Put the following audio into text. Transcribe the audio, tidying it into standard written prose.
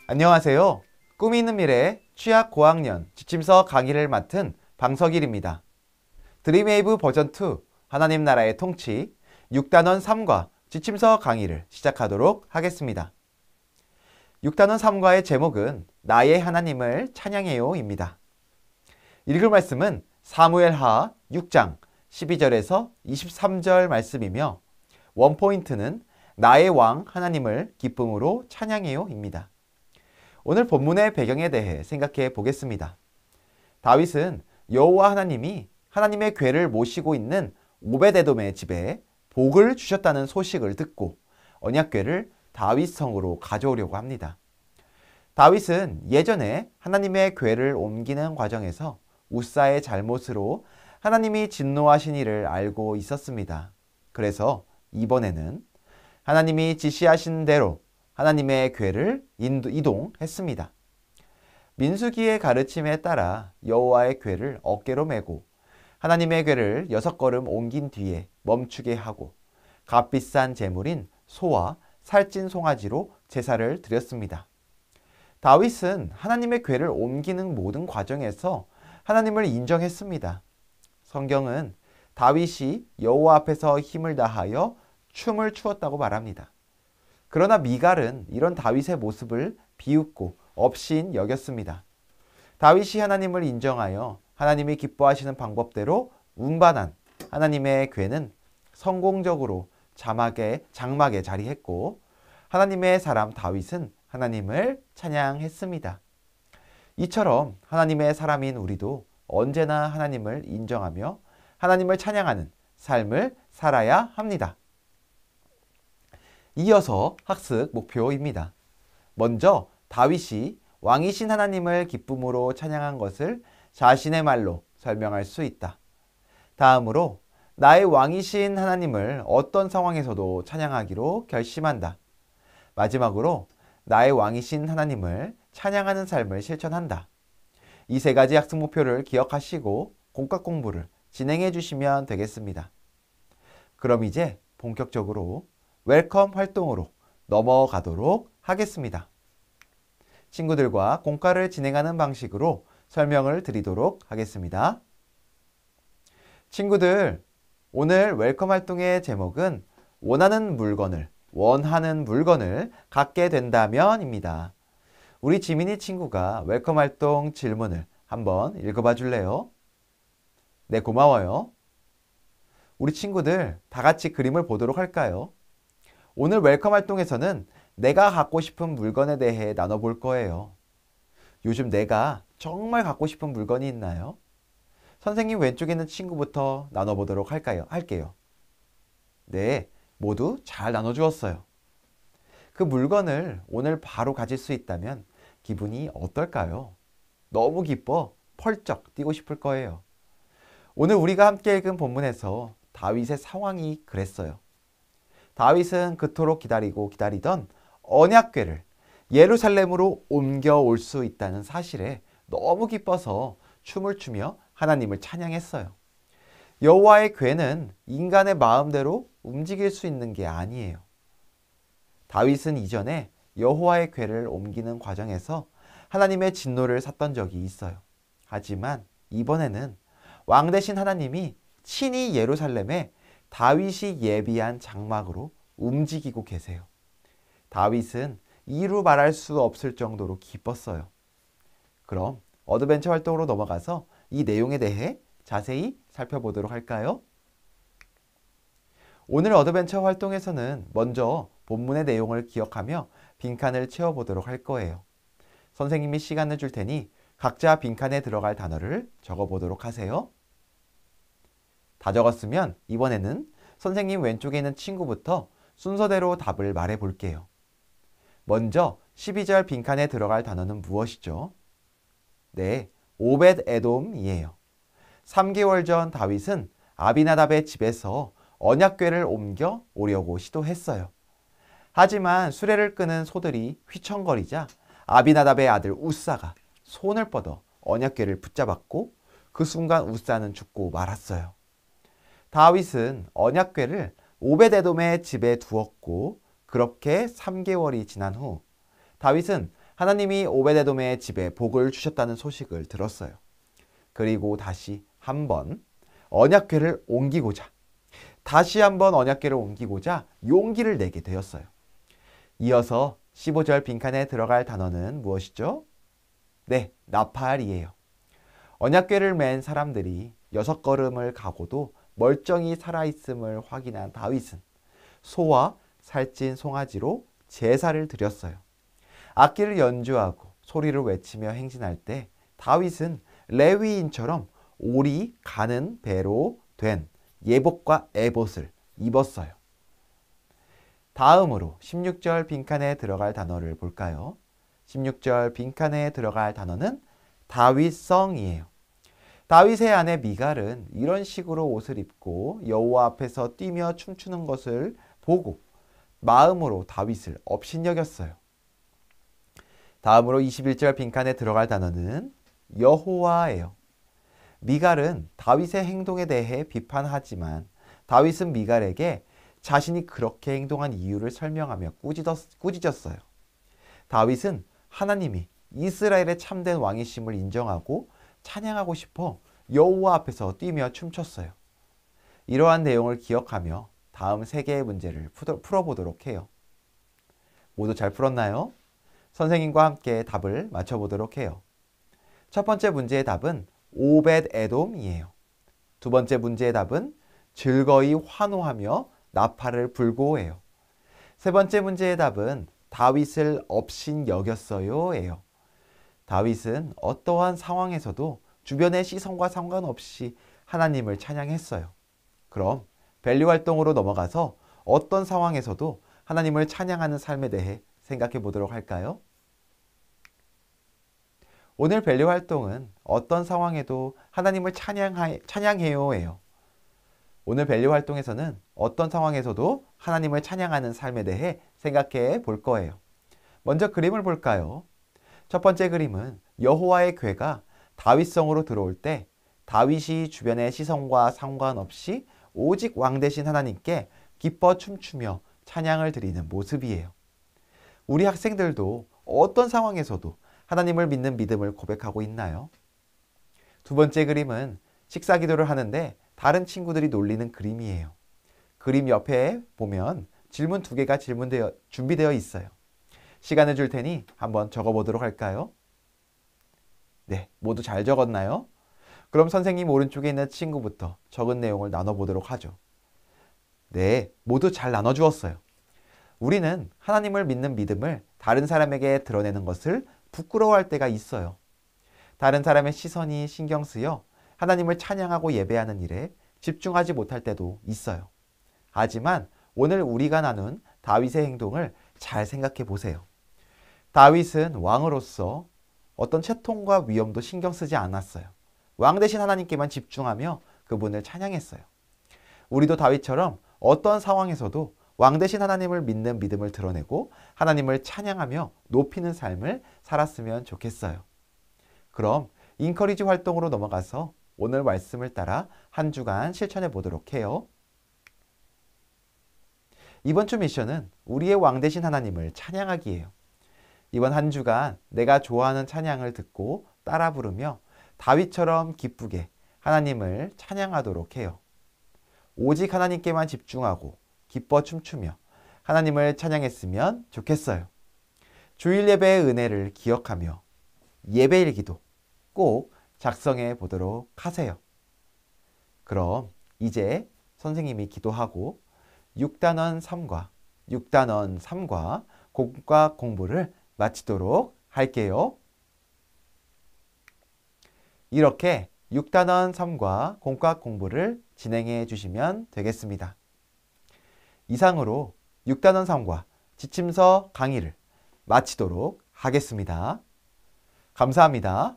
안녕하세요. 꿈이 있는 미래 취약 고학년 지침서 강의를 맡은 방석일입니다. 드림웨이브 버전2 하나님 나라의 통치 6단원 3과 지침서 강의를 시작하도록 하겠습니다. 6단원 3과의 제목은 나의 하나님을 찬양해요 입니다. 읽을 말씀은 사무엘하 6장 12절에서 23절 말씀이며 원포인트는 나의 왕 하나님을 기쁨으로 찬양해요 입니다. 오늘 본문의 배경에 대해 생각해 보겠습니다. 다윗은 여호와 하나님이 하나님의 궤를 모시고 있는 오벳에돔의 집에 복을 주셨다는 소식을 듣고 언약궤를 다윗 성으로 가져오려고 합니다. 다윗은 예전에 하나님의 궤를 옮기는 과정에서 우사의 잘못으로 하나님이 진노하신 일을 알고 있었습니다. 그래서 이번에는 하나님이 지시하신 대로 하나님의 궤를 이동했습니다. 민수기의 가르침에 따라 여호와의 궤를 어깨로 메고 하나님의 궤를 6걸음 옮긴 뒤에 멈추게 하고 값비싼 제물인 소와 살찐 송아지로 제사를 드렸습니다. 다윗은 하나님의 궤를 옮기는 모든 과정에서 하나님을 인정했습니다. 성경은 다윗이 여호와 앞에서 힘을 다하여 춤을 추었다고 말합니다. 그러나 미갈은 이런 다윗의 모습을 비웃고 업신 여겼습니다. 다윗이 하나님을 인정하여 하나님이 기뻐하시는 방법대로 운반한 하나님의 궤는 성공적으로 장막에 자리했고 하나님의 사람 다윗은 하나님을 찬양했습니다. 이처럼 하나님의 사람인 우리도 언제나 하나님을 인정하며 하나님을 찬양하는 삶을 살아야 합니다. 이어서 학습 목표입니다. 먼저 다윗이 왕이신 하나님을 기쁨으로 찬양한 것을 자신의 말로 설명할 수 있다. 다음으로 나의 왕이신 하나님을 어떤 상황에서도 찬양하기로 결심한다. 마지막으로 나의 왕이신 하나님을 찬양하는 삶을 실천한다. 이 세 가지 학습 목표를 기억하시고 공과 공부를 진행해 주시면 되겠습니다. 그럼 이제 본격적으로 웰컴 활동으로 넘어가도록 하겠습니다. 친구들과 공과를 진행하는 방식으로 설명을 드리도록 하겠습니다. 친구들, 오늘 웰컴 활동의 제목은 원하는 물건을 갖게 된다면입니다. 우리 지민이 친구가 웰컴 활동 질문을 한번 읽어봐 줄래요? 네, 고마워요. 우리 친구들 다 같이 그림을 보도록 할까요? 오늘 웰컴 활동에서는 내가 갖고 싶은 물건에 대해 나눠볼 거예요. 요즘 내가 정말 갖고 싶은 물건이 있나요? 선생님 왼쪽에 있는 친구부터 나눠보도록 할게요. 네, 모두 잘 나눠주었어요. 그 물건을 오늘 바로 가질 수 있다면 기분이 어떨까요? 너무 기뻐 펄쩍 뛰고 싶을 거예요. 오늘 우리가 함께 읽은 본문에서 다윗의 상황이 그랬어요. 다윗은 그토록 기다리던 언약궤를 예루살렘으로 옮겨올 수 있다는 사실에 너무 기뻐서 춤을 추며 하나님을 찬양했어요. 여호와의 궤는 인간의 마음대로 움직일 수 있는 게 아니에요. 다윗은 이전에 여호와의 궤를 옮기는 과정에서 하나님의 진노를 샀던 적이 있어요. 하지만 이번에는 왕 대신 하나님이 친히 예루살렘에 다윗이 예비한 장막으로 움직이고 계세요. 다윗은 이루 말할 수 없을 정도로 기뻤어요. 그럼 어드벤처 활동으로 넘어가서 이 내용에 대해 자세히 살펴보도록 할까요? 오늘 어드벤처 활동에서는 먼저 본문의 내용을 기억하며 빈칸을 채워보도록 할 거예요. 선생님이 시간을 줄 테니 각자 빈칸에 들어갈 단어를 적어보도록 하세요. 다 적었으면 이번에는 선생님 왼쪽에 있는 친구부터 순서대로 답을 말해 볼게요. 먼저 12절 빈칸에 들어갈 단어는 무엇이죠? 네, 오벳에돔이에요. 3개월 전 다윗은 아비나답의 집에서 언약궤를 옮겨 오려고 시도했어요. 하지만 수레를 끄는 소들이 휘청거리자 아비나답의 아들 우사가 손을 뻗어 언약궤를 붙잡았고 그 순간 우사는 죽고 말았어요. 다윗은 언약궤를 오벳에돔의 집에 두었고 그렇게 3개월이 지난 후 다윗은 하나님이 오베데돔의 집에 복을 주셨다는 소식을 들었어요. 그리고 다시 한번 언약궤를 옮기고자 용기를 내게 되었어요. 이어서 15절 빈칸에 들어갈 단어는 무엇이죠? 네, 나팔이에요. 언약궤를 맨 사람들이 6걸음을 가고도 멀쩡히 살아있음을 확인한 다윗은 소와 살찐 송아지로 제사를 드렸어요. 악기를 연주하고 소리를 외치며 행진할 때 다윗은 레위인처럼 오리 가는 배로 된 예복과 에봇을 입었어요. 다음으로 16절 빈칸에 들어갈 단어를 볼까요? 16절 빈칸에 들어갈 단어는 다윗성이에요. 다윗의 아내 미갈은 이런 식으로 옷을 입고 여호와 앞에서 뛰며 춤추는 것을 보고 마음으로 다윗을 업신여겼어요. 다음으로 21절 빈칸에 들어갈 단어는 여호와예요. 미갈은 다윗의 행동에 대해 비판하지만 다윗은 미갈에게 자신이 그렇게 행동한 이유를 설명하며 꾸짖었어요. 다윗은 하나님이 이스라엘의 참된 왕이심을 인정하고 찬양하고 싶어 여호와 앞에서 뛰며 춤췄어요. 이러한 내용을 기억하며 다음 3개의 문제를 풀어보도록 해요. 모두 잘 풀었나요? 선생님과 함께 답을 맞춰보도록 해요. 첫 번째 문제의 답은 오벳에돔이에요. 두 번째 문제의 답은 즐거이 환호하며 나팔을 불고예요. 세 번째 문제의 답은 다윗을 업신여겼어요예요. 다윗은 어떠한 상황에서도 주변의 시선과 상관없이 하나님을 찬양했어요. 그럼 밸류 활동으로 넘어가서 어떤 상황에서도 하나님을 찬양하는 삶에 대해 생각해 보도록 할까요? 오늘 밸류 활동은 어떤 상황에도 하나님을 찬양해요예요. 오늘 밸류 활동에서는 어떤 상황에서도 하나님을 찬양하는 삶에 대해 생각해 볼 거예요. 먼저 그림을 볼까요? 첫 번째 그림은 여호와의 궤가 다윗성으로 들어올 때 다윗이 주변의 시선과 상관없이 오직 왕 대신 하나님께 기뻐 춤추며 찬양을 드리는 모습이에요. 우리 학생들도 어떤 상황에서도 하나님을 믿는 믿음을 고백하고 있나요? 두 번째 그림은 식사 기도를 하는데 다른 친구들이 놀리는 그림이에요. 그림 옆에 보면 질문 2개가 준비되어 있어요. 시간을 줄 테니 한번 적어보도록 할까요? 네, 모두 잘 적었나요? 그럼 선생님 오른쪽에 있는 친구부터 적은 내용을 나눠보도록 하죠. 네, 모두 잘 나눠주었어요. 우리는 하나님을 믿는 믿음을 다른 사람에게 드러내는 것을 부끄러워할 때가 있어요. 다른 사람의 시선이 신경 쓰여 하나님을 찬양하고 예배하는 일에 집중하지 못할 때도 있어요. 하지만 오늘 우리가 나눈 다윗의 행동을 잘 생각해 보세요. 다윗은 왕으로서 어떤 채통과 위험도 신경 쓰지 않았어요. 왕 대신 하나님께만 집중하며 그분을 찬양했어요. 우리도 다윗처럼 어떤 상황에서도 왕 대신 하나님을 믿는 믿음을 드러내고 하나님을 찬양하며 높이는 삶을 살았으면 좋겠어요. 그럼 인커리지 활동으로 넘어가서 오늘 말씀을 따라 한 주간 실천해 보도록 해요. 이번 주 미션은 우리의 왕 대신 하나님을 찬양하기예요. 이번 한 주간 내가 좋아하는 찬양을 듣고 따라 부르며 다윗처럼 기쁘게 하나님을 찬양하도록 해요. 오직 하나님께만 집중하고 기뻐 춤추며 하나님을 찬양했으면 좋겠어요. 주일 예배의 은혜를 기억하며 예배일기도 꼭 작성해 보도록 하세요. 그럼 이제 선생님이 기도하고 6단원 3과 공과 공부를 마치도록 할게요. 이렇게 6단원 3과 공과 공부를 진행해 주시면 되겠습니다. 이상으로 6단원 3과 지침서 강의를 마치도록 하겠습니다. 감사합니다.